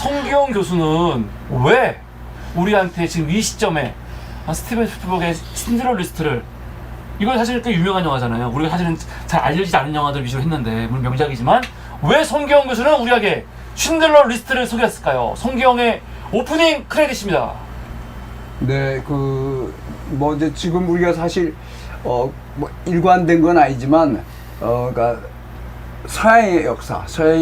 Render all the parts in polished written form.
성기영 교수는 왜 우리한테 지금 이 시점에 스티븐 스필버그의 신드러 리스트를, 이건 사실 꽤 유명한 영화잖아요. 우리가 사실은 잘 알려지지 않은 영화들 위주로 했는데 물론 명작이지만 왜 성기영 교수는 우리에게 신들러 리스트를 소개했을까요? 성기영의 오프닝 크레딧입니다. 네, 뭐 이제 지금 우리가 사실 뭐 일관된 건 아니지만 그러니까 서양의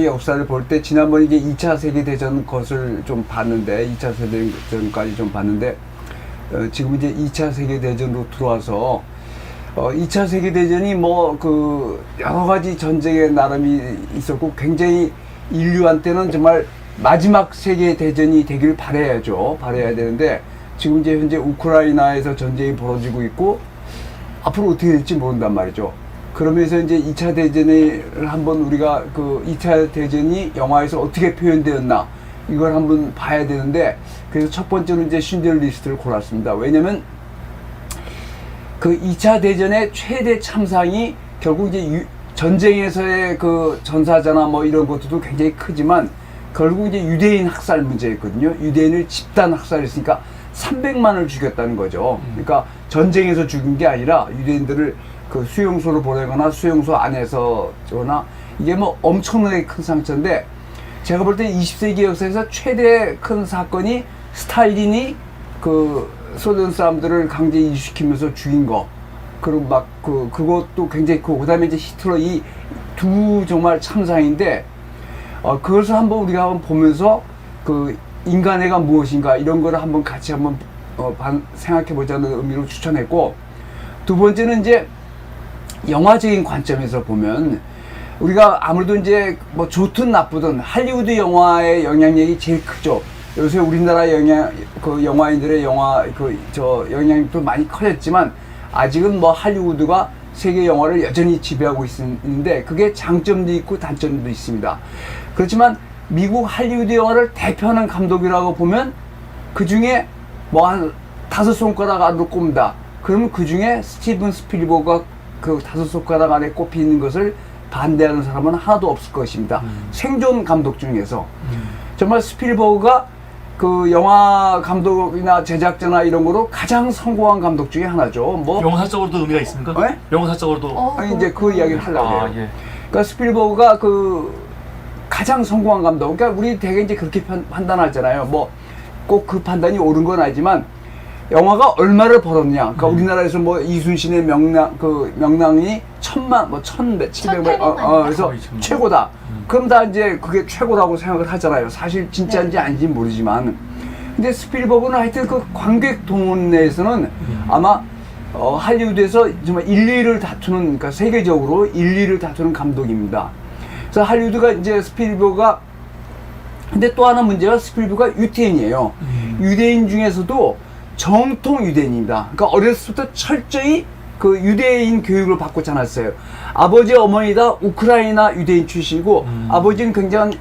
역사를 볼 때 지난번 이제 2차 세계 대전 것을 좀 봤는데 2차 세계 대전까지 좀 봤는데 지금 이제 2차 세계 대전으로 들어와서 2차 세계 대전이 뭐 여러 가지 전쟁의 나름이 있었고 굉장히 인류한테는 정말 마지막 세계 대전이 되길 바라야 되는데 지금 이제 현재 우크라이나에서 전쟁이 벌어지고 있고 앞으로 어떻게 될지 모른단 말이죠. 그러면서 이제 2차 대전을 한번 우리가 2차 대전이 영화에서 어떻게 표현되었나 이걸 한번 봐야 되는데, 그래서 첫 번째로 이제 신들 리스트를 골랐습니다. 왜냐면 2차 대전의 최대 참상이 결국 이제 전쟁에서의 전사자나 뭐 이런 것들도 굉장히 크지만 결국 이제 유대인 학살 문제였거든요. 유대인을 집단 학살했으니까 300만을 죽였다는 거죠. 그러니까 전쟁에서 죽인 게 아니라 유대인들을 수용소로 보내거나 수용소 안에서거나, 이게 뭐 엄청나게 큰 상처인데, 제가 볼 때 20세기 역사에서 최대 큰 사건이 스탈린이 소련 사람들을 강제 이주시키면서 죽인 거, 그리고 막 그것도 굉장히 크고, 그다음에 이제 히틀러, 이 두 정말 참상인데 그것을 한번 우리가 한번 보면서 인간애가 무엇인가 이런 거를 한번 같이 한번 생각해 보자는 의미로 추천했고, 두 번째는 이제 영화적인 관점에서 보면 우리가 아무래도 이제 뭐 좋든 나쁘든 할리우드 영화의 영향력이 제일 크죠. 요새 우리나라 영화인들의 영향력도 많이 커졌지만 아직은 뭐 할리우드가 세계 영화를 여전히 지배하고 있는데, 그게 장점도 있고 단점도 있습니다. 그렇지만 미국 할리우드 영화를 대표하는 감독이라고 보면 그 중에 뭐 한 5손가락 안으로 꼽는다. 그러면 그 중에 스티븐 스필버그가 5손가락 안에 꼽히는 것을 반대하는 사람은 하나도 없을 것입니다. 생존 감독 중에서 정말 스필버그가 영화 감독이나 제작자나 이런 거로 가장 성공한 감독 중에 하나죠. 뭐 영사적으로도 의미가 있습니까? 네? 영사적으로도. 아니 이제 그 이야기를 하려고 해요. 예. 그러니까 스필버그가 가장 성공한 감독. 그러니까 우리 되게 이제 그렇게 판단하잖아요. 뭐 꼭 그 판단이 옳은 건 아니지만 영화가 얼마를 벌었냐. 그러니까 우리나라에서 뭐 이순신의 명랑이 1000만, 뭐 1700만, 그래서 최고다. 그럼 다 이제 그게 최고라고 생각을 하잖아요. 사실 진짜인지 아닌지 모르지만. 근데 스필버그는 하여튼 관객 동원 내에서는 아마 할리우드에서 정말 1, 2를 다투는, 그러니까 세계적으로 1, 2를 다투는 감독입니다. 그래서 할리우드가 이제 스필버그가, 근데 또 하나 문제가 스필버그가 유태인이에요. 유대인 중에서도 정통 유대인입니다. 그러니까 어렸을 때부터 철저히 유대인 교육을 받고 자랐어요. 아버지 어머니 다 우크라이나 유대인 출신이고, 아버지는 굉장한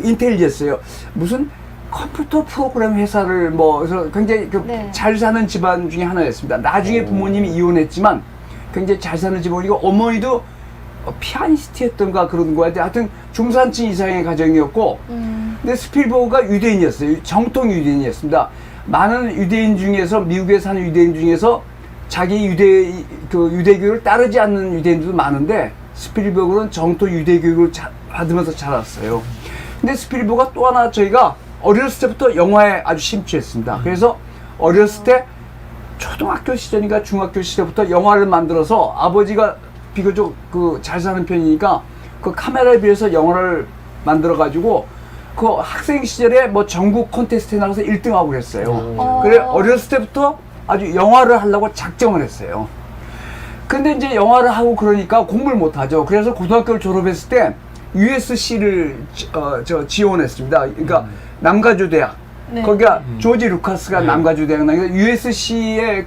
인텔리였어요. 무슨 컴퓨터 프로그램 회사를 그래서 굉장히 잘 사는 집안 중에 하나였습니다. 나중에 부모님이 이혼했지만 굉장히 잘 사는 집안이고, 어머니도 피아니스트였던가 그런 거야. 하여튼 중산층 이상의 가정이었고, 근데 스필버그가 유대인이었어요. 정통 유대인이었습니다. 많은 유대인 중에서, 미국에 사는 유대인 중에서 자기 유대교육을 따르지 않는 유대인들도 많은데, 스필버그는 정통 유대교육을 받으면서 자랐어요. 근데 스필버그가 또 하나, 저희가 어렸을 때부터 영화에 아주 심취했습니다. 그래서 어렸을 때 초등학교 시절인가 중학교 시절부터 영화를 만들어서, 아버지가 비교적 잘 사는 편이니까 카메라에 비해서 영화를 만들어 가지고 학생 시절에 뭐 전국 콘테스트에 나가서 1등하고 그랬어요. 그래 어렸을 때부터 아주 영화를 하려고 작정을 했어요. 근데 이제 영화를 하고 그러니까 공부를 못 하죠. 그래서 고등학교를 졸업했을 때 USC를 지원했습니다. 그러니까 남가주 대학. 네. 거기가 조지 루카스가 남가주 대학 나니까 USC의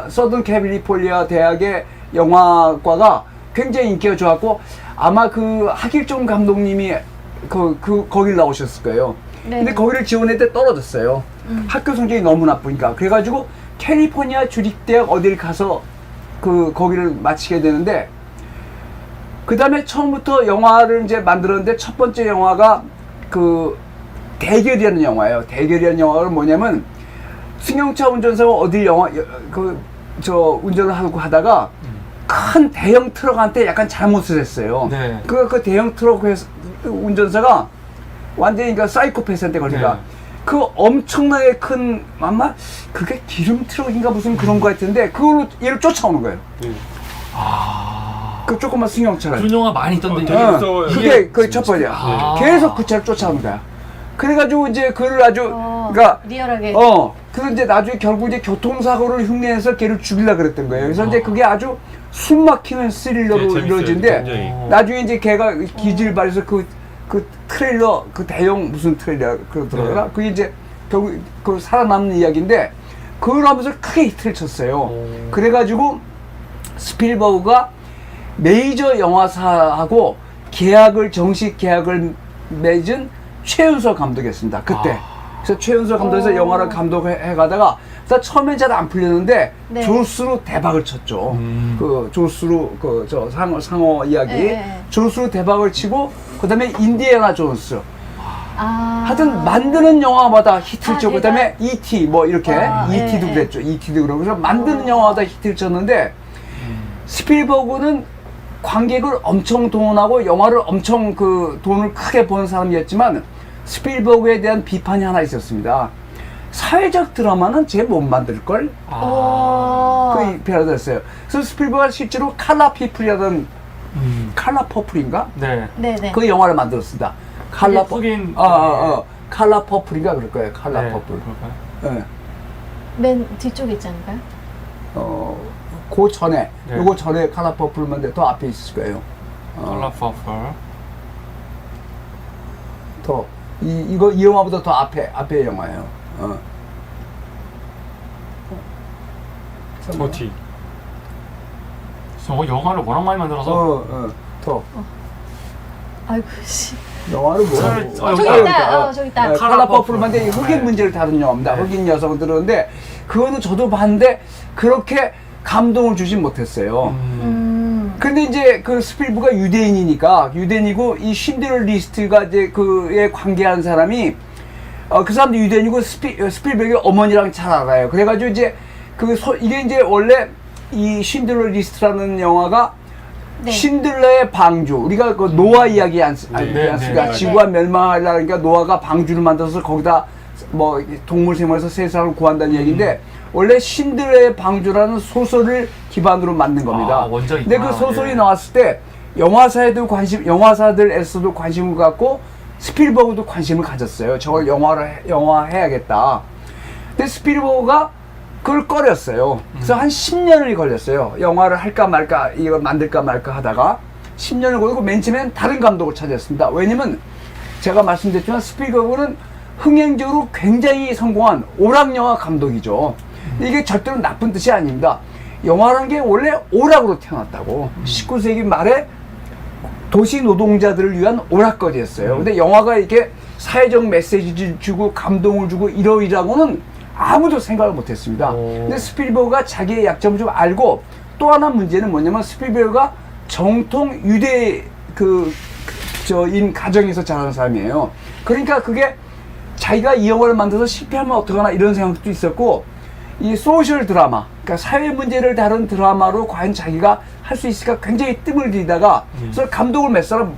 서던 캘리포니아 대학의 영화과가 굉장히 인기가 좋았고, 아마 하길종 감독님이 거길 나오셨을 거예요. 네. 근데 거기를 지원했을 때 떨어졌어요. 학교 성적이 너무 나쁘니까. 그래가지고 캘리포니아 주립대학 어딜 가서 거기를 마치게 되는데, 그 다음에 처음부터 영화를 이제 만들었는데 첫 번째 영화가 그 대결이라는 영화예요. 대결이라는 영화가 뭐냐면 승용차 운전사가 어디 운전을 하고 하다가 큰 대형 트럭한테 약간 잘못을 했어요. 네. 그 대형 트럭 운전사가 완전히 그러니까 사이코패스한테 걸리니까 네. 그 엄청나게 큰 아마 그게 기름 트럭인가 무슨 그런 거 같은데 그걸로 얘를 쫓아오는 거예요. 그 조그만 승용차를. 그런 영화 많이 있던데. 되게 무서워요. 그게 그 첫 번째야. 아. 계속 그 차를 쫓아오는 거야. 그래가지고 이제 그를 아주 그러니까 리얼하게. 그래서 이제 나중에 결국 이제 교통사고를 흉내내서 걔를 죽이려 그랬던 거예요. 그래서 이제 그게 아주 숨막히는 스릴러로 네, 재밌어요. 이루어지는데 굉장히. 나중에 이제 걔가 기질 발해서 그 트레일러 그 대형 무슨 트레일러 그러더라고요. 네. 그게 이제 결국 그 살아남는 이야기인데 그걸 하면서 크게 히트를 쳤어요. 그래가지고 스필버그가 메이저 영화사하고 정식 계약을 맺은 최윤서 감독이었습니다. 그때. 그래서 최윤서 감독에서 영화를 감독해 가다가 처음엔 잘 안 풀렸는데 네. 조스로 대박을 쳤죠. 그 조스로 상어 이야기 네. 조스로 대박을 치고 그다음에 인디애나 존스. 아. 하여튼 만드는 영화마다 히트를 아, 쳤고 제가- 그다음에 E.T. 뭐 이렇게 E.T.도 예, 예. 그랬죠. E.T.도 그러고 그래서 만드는 영화마다 히트를 쳤는데 스필버그는 관객을 엄청 동원하고 영화를 엄청 그 돈을 크게 버는 사람이었지만 스필버그에 대한 비판이 하나 있었습니다. 사회적 드라마는 쟤 못 만들걸? 그 비판을 했어요. 그래서 스필버그가 실제로 칼라 피플이라는 칼라 퍼플인가? 네. 네네. 그 영화를 만들었습니다. 칼라 흑인. 칼라 퍼플인가 그럴 거예요. 칼라 네, 퍼플. 그럴까요? 예. 맨 뒤쪽에 있지 않을까요? 그 전에 네. 요거 전에 칼라 퍼플만 더 앞에 있을 거예요. 컬러 퍼플. 이 영화보다 더 앞에 영화예요. OT. 저거 영화를 워낙 많이 만들어서. 더 아이고 씨. 영화를 차라리- 뭐라고? 저기 있다. 저기 있다. 칼라 퍼플만데 흑인 네. 문제를 다룬 영화입니다. 네. 흑인 여성을 들었는데 그거는 저도 봤는데 그렇게 감동을 주진 못했어요. 근데 이제 그 스필버그가 유대인이니까 유대인이고 이 쉰들러 리스트가 이제 그에 관계한 사람이 그 사람도 유대인이고 스필버그의 어머니랑 잘 알아요. 그래가지고 이제 이게 이제 원래 이 쉰들러 리스트라는 영화가 네. 쉰들러의 방주 우리가 그 노아 이야기 않습니까? 네. 지구가 멸망하려니까 노아가 방주를 만들어서 거기다 뭐 동물 생물에서 세상을 구한다는 얘기인데 원래 쉰들러의 방주라는 소설을 기반으로 만든 겁니다. 원작이 근데 그 있구나. 소설이 예. 나왔을 때 영화사들에서도 관심을 갖고 스필버그도 관심을 가졌어요. 저걸 영화 해야겠다. 근데 스필버그가 그걸 꺼렸어요. 그래서 한 10년이 걸렸어요. 영화를 할까 말까 이걸 만들까 말까 하다가 10년을 걸리고 맨 처음엔 다른 감독을 찾았습니다. 왜냐면 제가 말씀드렸지만 스필버그는 흥행적으로 굉장히 성공한 오락영화 감독이죠. 이게 절대로 나쁜 뜻이 아닙니다. 영화라는 게 원래 오락으로 태어났다고. 19세기 말에 도시 노동자들을 위한 오락거리였어요. 근데 영화가 이렇게 사회적 메시지를 주고 감동을 주고 이러이라고는 아무도 생각을 못했습니다. 근데 스필버그가 자기의 약점을 좀 알고 또 하나 문제는 뭐냐면 스필버그가 정통 유대 인 가정에서 자란 사람이에요. 그러니까 그게 자기가 이 영화를 만들어서 실패하면 어떡하나 이런 생각도 있었고 이 소셜 드라마, 그러니까 사회 문제를 다룬 드라마로 과연 자기가 할 수 있을까 굉장히 뜸을 들이다가 그래서 감독을 몇 사람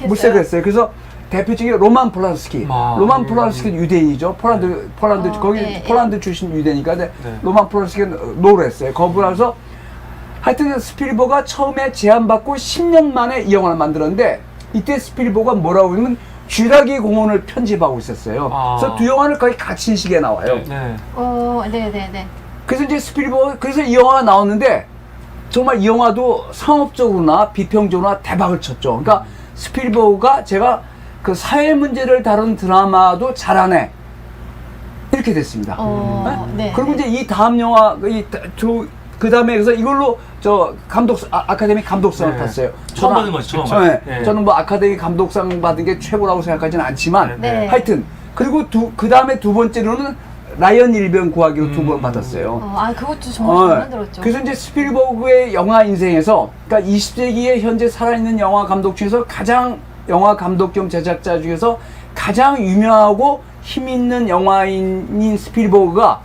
물색을 했어요. 그래서 대표적인 로만 폴란스키. 로만 폴란스키는 유대인이죠. 폴란드 거기 네, 폴란드 출신 유대니까 네. 로만 폴란스키는 노를 했어요. 거부해서 하여튼 스필버그가 처음에 제안받고 10년 만에 이 영화를 만들었는데 이때 스필버그가 뭐라고 하면 쥐라기 공원을 편집하고 있었어요. 그래서 두 영화를 거의 같은 시기에 나와요. 네. 네네네. 그래서 이제 그래서 이 영화가 나왔는데 정말 이 영화도 상업적으로나 비평적으로나 대박을 쳤죠. 그러니까 스필버그가 제가 그 사회 문제를 다룬 드라마도 잘하네 이렇게 됐습니다. 네. 그리고 이제 이 다음 영화 그 다음에 그래서 이걸로 아카데미 감독상을 네. 탔어요. 처음 받은 거죠. 네. 네. 저는 뭐 아카데미 감독상 받은 게 최고라고 생각하지는 않지만 네. 하여튼 그리고 그 다음에 두 번째로는 라이언 일병 구하기로 두 번 받았어요. 그것도 정말 잘 만들었죠. 그래서 이제 스필버그의 영화 인생에서 그러니까 20세기에 현재 살아있는 영화 감독 중에서 가장 영화 감독 겸 제작자 중에서 가장 유명하고 힘 있는 영화인인 스필버그의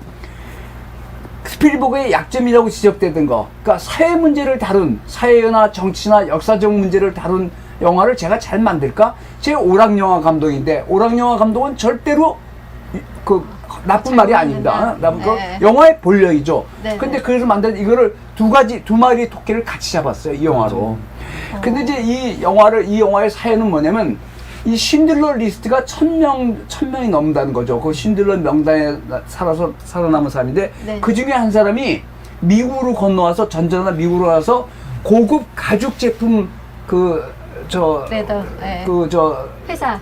약점이라고 지적되던 거, 그러니까 사회 문제를 다룬, 사회나 정치나 역사적 문제를 다룬 영화를 제가 잘 만들까? 제 오락영화 감독인데, 오락영화 감독은 절대로 그 나쁜 말이 아닙니다. 나쁜 거 네. 영화의 본령이죠. 네, 근데 네. 그래서 만든 이거를 두 마리 토끼를 같이 잡았어요, 이 영화로. 근데 이제 이 영화의 사연은 뭐냐면, 이 신들러 리스트가 1000명이 넘는다는 거죠. 그 신들러 명단에 살아남은 사람인데, 네. 그 중에 한 사람이 미국으로 건너와서, 전전하다 미국으로 와서 고급 가죽 제품 레더. 예. 회사.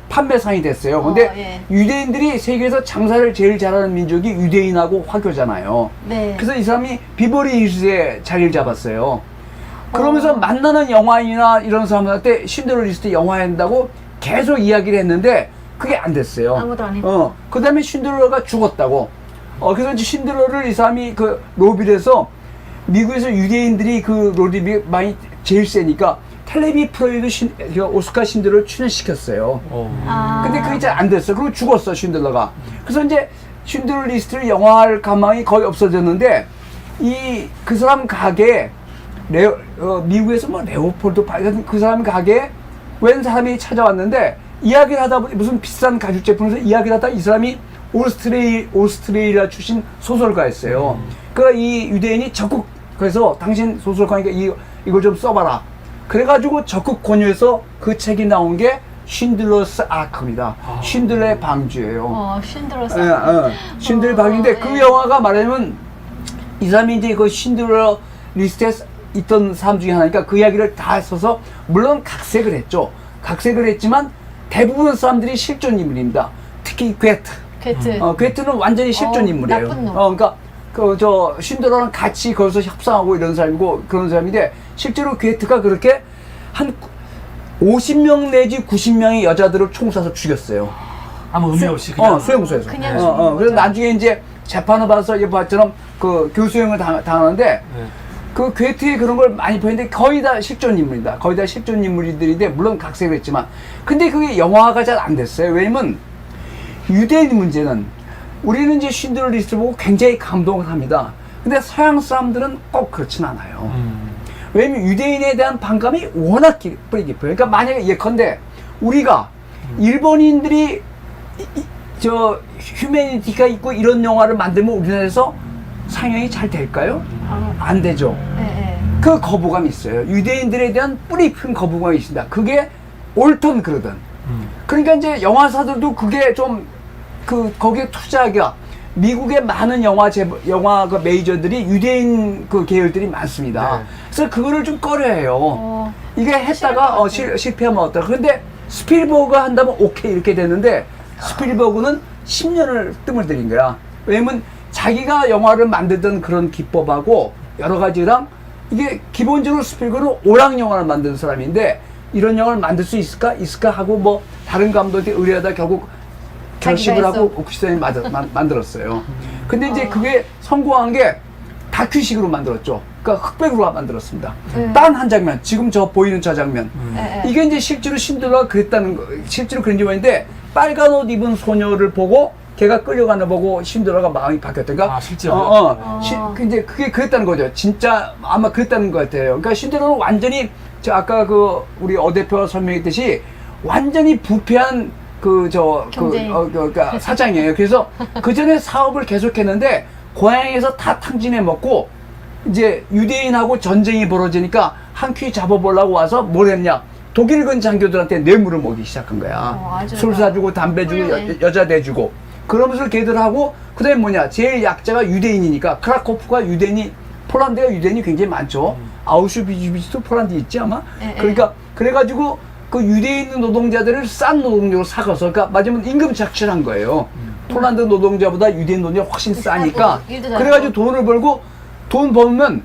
판매상이 됐어요. 근데 예. 유대인들이 세계에서 장사를 제일 잘하는 민족이 유대인하고 화교잖아요. 네. 그래서 이 사람이 비버리 힐스에 자리를 잡았어요. 그러면서 만나는 영화인이나 이런 사람들한테 신드러 리스트 영화에 한다고 계속 이야기를 했는데 그게 안 됐어요. 아무도 안 했고. 그 다음에 신드러가 죽었다고. 그래서 이제 신드러를 이 사람이 그 로비에서 미국에서 유대인들이 그 로비가 많이 제일 세니까 텔레비 프로에도 오스카 신드러를 출연시켰어요. 근데 그게 잘 안 됐어. 그리고 죽었어, 신들러가. 그래서 이제 신드러 리스트를 영화할 가망이 거의 없어졌는데, 그 사람 가게에, 미국에서 뭐 레오폴드 같은 그 사람 가게에 웬 사람이 찾아왔는데, 이야기를 하다 보니 무슨 비싼 가죽 제품에서 이야기를 하다 이 사람이 오스트레일리아 출신 소설가였어요. 그러니까 이 유대인이 적극, 그래서 당신 소설가니까 이걸 좀 써봐라. 그래가지고 적극 권유해서 그 책이 나온 게 쉰들러스 아크입니다. 쉰들러의 방주예요. 신들러스. 쉰들러의 방주인데 그 영화가 말하자면 이 사람이 이제 그 쉰들러 리스트에 있던 사람 중에 하나니까 그 이야기를 다 써서 물론 각색을 했죠. 각색을 했지만 대부분 사람들이 실존 인물입니다. 특히 괴트. 괴트는 완전히 실존 인물이에요. 나쁜 놈. 그러니까 쉰들러랑 같이 거기서 협상하고 이런 사람이고 그런 사람인데 실제로 괴트가 그렇게 한 50명 내지 90명의 여자들을 총 쏴서 죽였어요. 아무 의미 없이 그냥. 수용소에서. 그냥 죽인 그래서 거죠. 나중에 이제 재판을 받아서 이번처럼 그 교수형을 당하는데 네. 그 괴테의 그런 걸 많이 보였는데 거의 다 실존 인물입니다. 거의 다 실존 인물들인데 물론 각색을 했지만 근데 그게 영화가 잘 안 됐어요. 왜냐면 유대인 문제는 우리는 이제 쉰들러 리스트 보고 굉장히 감동을 합니다. 근데 서양 사람들은 꼭 그렇진 않아요. 왜냐면 유대인에 대한 반감이 워낙 뿌리 깊어요. 그러니까 만약에 예컨대 우리가 일본인들이 휴메니티가 있고 이런 영화를 만들면 우리나라에서 상영이 잘 될까요? 안 되죠. 그 거부감이 있어요. 유대인들에 대한 뿌리 큰 거부감이 있습니다. 그게 옳든 그러든. 그러니까 이제 영화사들도 그게 좀 거기에 투자하기가 미국의 많은 영화 그 메이저들이 유대인 그 계열들이 많습니다. 네. 그래서 그거를 좀 꺼려해요. 이게 했다가 실패하면 어떨까. 그런데 스필버그가 한다면 오케이 이렇게 되는데 스필버그는 10년을 뜸을 들인 거야. 왜냐면 자기가 영화를 만들던 그런 기법하고 여러 가지랑 이게 기본적으로 스필버그는 오락 영화를 만드는 사람인데 이런 영화를 만들 수 있을까 하고 뭐 다른 감독이 의뢰하다 결국 결식을 하고 오크시전이 만들었어요. 근데 이제 그게 성공한 게 다큐식으로 만들었죠. 그러니까 흑백으로 만들었습니다. 단 한 장면, 지금 보이는 저 장면. 이게 이제 실제로 신들러가 그랬다는 거, 실제로 그런 게 뭐였는데 빨간 옷 입은 소녀를 보고 걔가 끌려가는 거 보고 신들러가 마음이 바뀌었던가. 실제로? 이제 그게 그랬다는 거죠. 진짜 아마 그랬다는 것 같아요. 그러니까 신들러는 완전히 아까 우리 어 대표가 설명했듯이 완전히 부패한 그러니까 사장이에요. 그래서 그 전에 사업을 계속했는데 고향에서 다 탕진해 먹고 이제 유대인하고 전쟁이 벌어지니까 한 퀴 잡아보려고 와서 뭘 했냐? 독일군 장교들한테 뇌물을 먹이기 시작한 거야. 술 사주고 담배 주고 여자 대주고 그러면서 걔들하고 그다음에 뭐냐? 제일 약자가 유대인이니까 크라코프가 폴란드가 유대인이 굉장히 많죠. 아우슈비츠도 폴란드 있지 아마. 그러니까 그래가지고 그 유대인 노동자들을 싼 노동력으로 사가서, 그러니까 맞으면 임금 착취한 거예요. 폴란드 노동자보다 유대인 노동자가 훨씬 싸니까. 그래가지고 돈을 벌고, 돈 벌면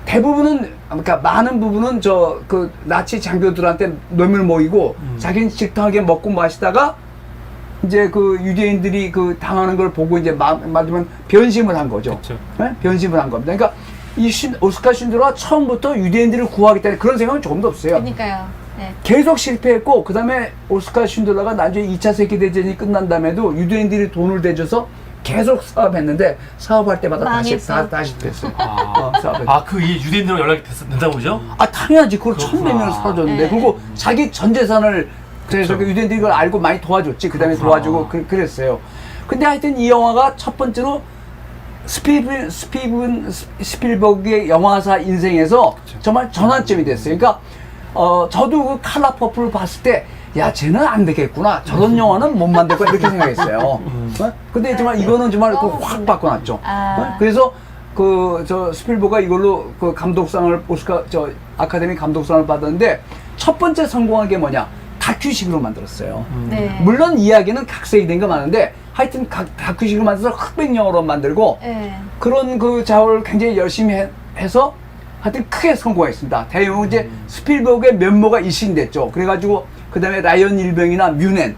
대부분은, 그러니까 많은 부분은 나치 장교들한테 뇌물 모이고, 자기는 직통하게 먹고 마시다가, 이제 그 유대인들이 당하는 걸 보고 이제 맞으면 변심을 한 거죠. 네? 변심을 한 겁니다. 그러니까 오스카 쉰들러가 처음부터 유대인들을 구하겠다는 그런 생각은 조금도 없어요. 그러니까요. 네. 계속 실패했고 그 다음에 오스카 쉰들러가 나중에 2차 세계대전이 끝난 다음에도 유대인들이 돈을 대줘서 계속 사업했는데 사업할 때마다 망했어. 다 실패했어요. 그 이 유대인들로 연락이 된다고 그죠? 당연하지. 그걸 처음 그렇구나. 내면 사라졌는데 네. 그리고 자기 전 재산을 그래서 그렇죠. 그 유대인들이 이걸 알고 많이 도와줬지. 그 다음에 그렇구나. 도와주고 그랬어요. 근데 하여튼 이 영화가 첫 번째로 스필버그의 영화사 인생에서 정말 전환점이 됐어요. 그러니까 저도 그 칼라 퍼플을 봤을 때 야, 쟤는 안 되겠구나. 저런 영화는 못 만들고 이렇게 생각했어요. 어? 근데 정말 이거는 정말 확 바꿔놨죠. 어? 그래서 저 스필버그가 이걸로 그 감독상을 아카데미 감독상을 받았는데 첫 번째 성공한 게 뭐냐? 다큐식으로 만들었어요. 네. 물론 이야기는 각색이 된 거 많은데 하여튼 다큐식으로 만들어서 흑백 영화로 만들고 네. 그런 그 작업을 굉장히 열심히 해서 하여튼 크게 성공했습니다. 대형 이제 스필버그의 면모가 일신됐죠. 그래가지고 그 다음에 라이언 일병이나 뮌헨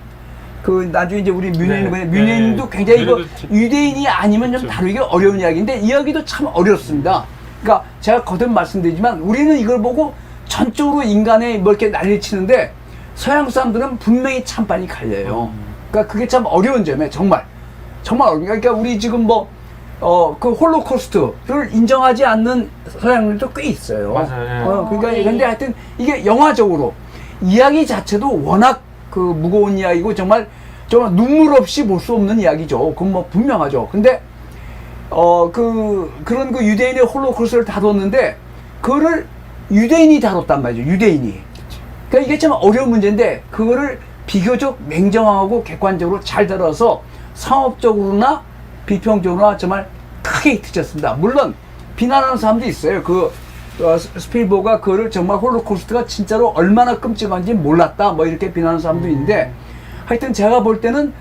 나중에 이제 우리 뮌헨 네. 뮌헨도 네. 굉장히 이거 뮌헨도 유대인이 아니면 좀 그렇죠. 다루기 어려운 이야기인데 이야기도 참 어렵습니다. 그러니까 제가 거듭 말씀드리지만 우리는 이걸 보고 전적으로 인간의 뭐 이렇게 난리 치는데 서양 사람들은 분명히 참 많이 갈려요. 그러니까 그게 참 어려운 점이에요. 정말 어려운. 그러니까 우리 지금 그 홀로코스트를 인정하지 않는 서양들도 꽤 있어요. 맞아요. 예. 그러니까 네. 근데 하여튼 이게 영화적으로 이야기 자체도 워낙 그 무거운 이야기고 정말 눈물 없이 볼 수 없는 이야기죠. 그건 뭐 분명하죠. 근데 그런 그 유대인의 홀로코스트를 다뤘는데 그거를 유대인이 다뤘단 말이죠. 유대인이. 그러니까 이게 참 어려운 문제인데 그거를 비교적 냉정하고 객관적으로 잘 다뤄서 상업적으로나 비평적으로나 정말 크게 히트쳤습니다. 물론 비난하는 사람도 있어요. 스필버그가 그거를 정말 홀로코스트가 진짜로 얼마나 끔찍한지 몰랐다 뭐 이렇게 비난하는 사람도 있는데 하여튼 제가 볼 때는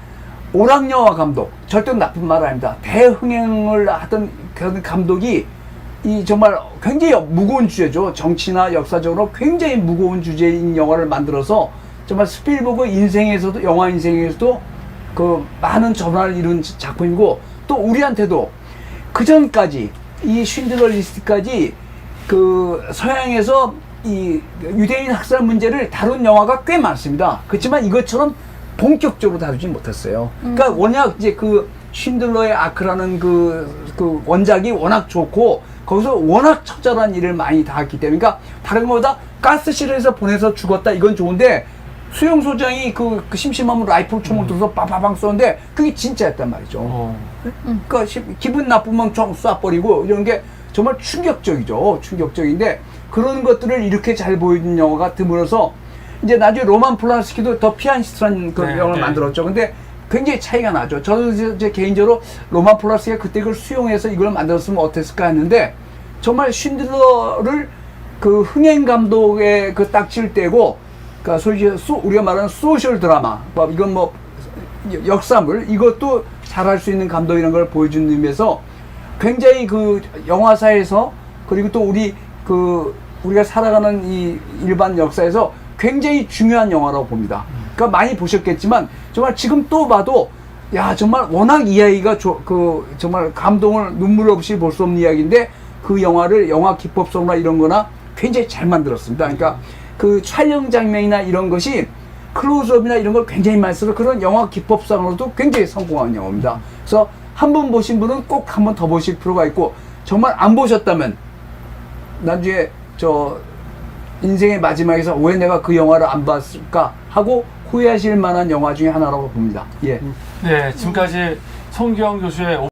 오락영화 감독, 절대 나쁜 말 아닙니다. 대흥행을 하던 그런 감독이 이 정말 굉장히 무거운 주제죠. 정치나 역사적으로 굉장히 무거운 주제인 영화를 만들어서 정말 스필버그 인생에서도 영화 인생에서도 그 많은 전환을 이룬 작품이고 또 우리한테도 그 전까지 이 쉰들러 리스트까지 그 서양에서 이 유대인 학살 문제를 다룬 영화가 꽤 많습니다. 그렇지만 이것처럼 본격적으로 다루지 못했어요. 그러니까 워낙 이제 그 쉰들러의 아크라는 그 원작이 워낙 좋고 거기서 워낙 처절한 일을 많이 당했기 때문에 그러니까 다른 것보다 가스실에서 보내서 죽었다 이건 좋은데 수용소장이 그 심심하면 라이플 총을 들어서 빠바방 쏘는데 그게 진짜였단 말이죠. 그러니까 기분 나쁘면 총 쏴버리고 이런 게 정말 충격적이죠. 충격적인데 그런 것들을 이렇게 잘 보여준 영화가 드물어서 이제 나중에 로만 폴란스키도 더 피아니스트라는 그 영화를 만들었죠. 근데 굉장히 차이가 나죠. 저는 제 개인적으로 로만 폴란스키가 그때 그걸 수용해서 이걸 만들었으면 어땠을까 했는데 정말 쉰들러를 그 흥행 감독의 그 딱지를 떼고 그러니까 소위 우리가 말하는 소셜 드라마, 이건 뭐 역사물 이것도 잘할 수 있는 감독이라는 걸 보여주는 의미에서 굉장히 그 영화사에서 그리고 또 우리가 살아가는 이 일반 역사에서 굉장히 중요한 영화라고 봅니다. 그러니까 많이 보셨겠지만 정말 지금 또 봐도 야 정말 워낙 이야기가 정말 감동을 눈물 없이 볼 수 없는 이야기인데 그 영화를 영화 기법성이나 이런 거나 굉장히 잘 만들었습니다. 그러니까 그 촬영 장면이나 이런 것이 클로즈업이나 이런 걸 굉장히 많이 써서 그런 영화 기법상으로도 굉장히 성공한 영화입니다. 그래서 한 번 보신 분은 꼭 한 번 더 보실 필요가 있고 정말 안 보셨다면 나중에 인생의 마지막에서 왜 내가 그 영화를 안 봤을까 하고 후회하실 만한 영화 중에 하나라고 봅니다. 예. 네, 지금까지 송기영 교수의